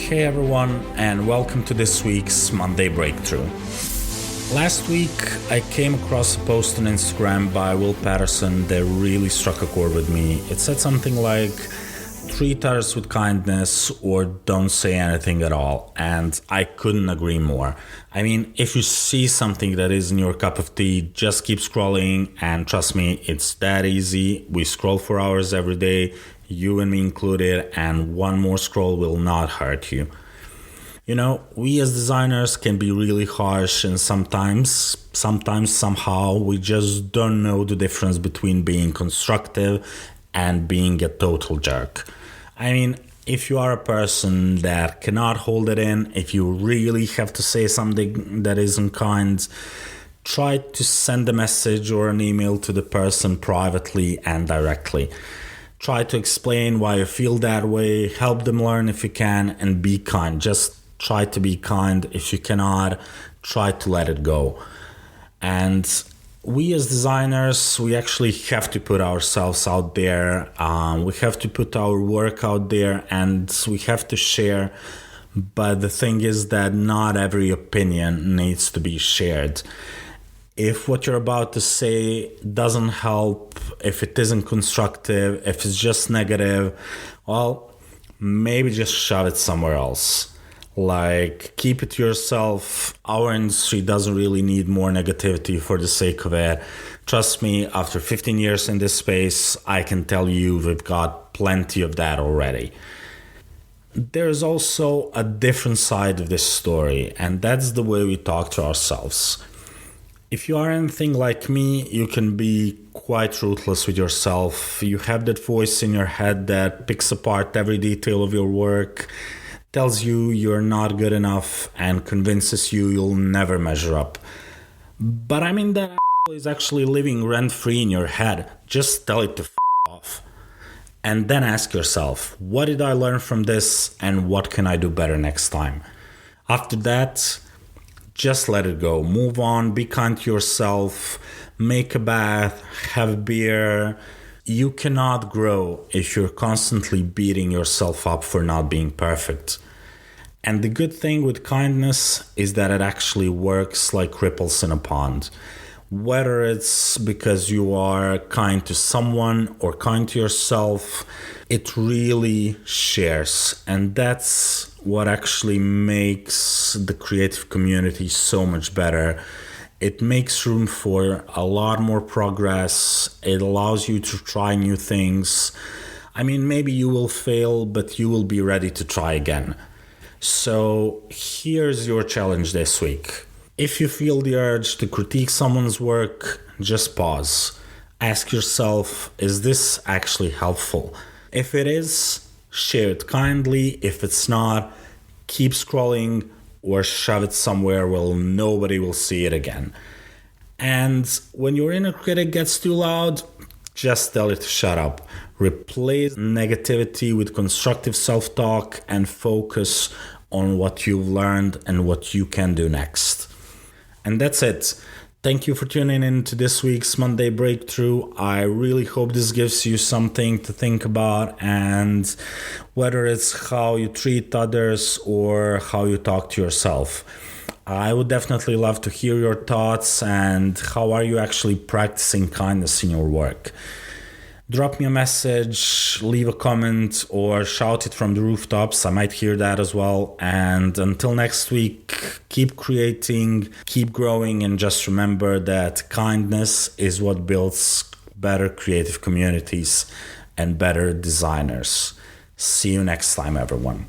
Hey everyone, and welcome to this week's Monday Breakthrough. Last week, I came across a post on Instagram by Will Patterson that really struck a chord with me. It said something like, treat others with kindness or don't say anything at all. And I couldn't agree more. I mean, if you see something that isn't your cup of tea, just keep scrolling. And trust me, it's that easy. We scroll for hours every day, you and me included, and one more scroll will not hurt you. You know, we as designers can be really harsh, and sometimes somehow we just don't know the difference between being constructive and being a total jerk. I mean, if you are a person that cannot hold it in, if you really have to say something that isn't kind, try to send a message or an email to the person privately and directly. Try to explain why you feel that way, help them learn if you can, and be kind. Just try to be kind. If you cannot, try to let it go. And we as designers, we actually have to put ourselves out there. We have to put our work out there and we have to share. But the thing is that not every opinion needs to be shared. If what you're about to say doesn't help, if it isn't constructive, if it's just negative, well, maybe just shove it somewhere else. Like, keep it to yourself. Our industry doesn't really need more negativity for the sake of it. Trust me, after 15 years in this space, I can tell you we've got plenty of that already. There's also a different side of this story, and that's the way we talk to ourselves. If you are anything like me, you can be quite ruthless with yourself. You have that voice in your head that picks apart every detail of your work, tells you you're not good enough, and convinces you you'll never measure up. But I mean, that is actually living rent-free in your head. Just tell it to off. And then ask yourself, what did I learn from this, and what can I do better next time? After that, just let it go. Move on, be kind to yourself, make a bath, have a beer. You cannot grow if you're constantly beating yourself up for not being perfect. And the good thing with kindness is that it actually works like ripples in a pond. Whether it's because you are kind to someone or kind to yourself, it really shares. And that's what actually makes the creative community so much better. It makes room for a lot more progress. It allows you to try new things. I mean, maybe you will fail, but you will be ready to try again. So here's your challenge this week. If you feel the urge to critique someone's work, just pause. Ask yourself, is this actually helpful? If it is, share it kindly. If it's not, keep scrolling or shove it somewhere where nobody will see it again. And when your inner critic gets too loud, just tell it to shut up. Replace negativity with constructive self-talk and focus on what you've learned and what you can do next. And that's it. Thank you for tuning in to this week's Monday Breakthrough. I really hope this gives you something to think about, and whether it's how you treat others or how you talk to yourself. I would definitely love to hear your thoughts and how are you actually practicing kindness in your work. Drop me a message, leave a comment, or shout it from the rooftops. I might hear that as well. And until next week, keep creating, keep growing, and just remember that kindness is what builds better creative communities and better designers. See you next time, everyone.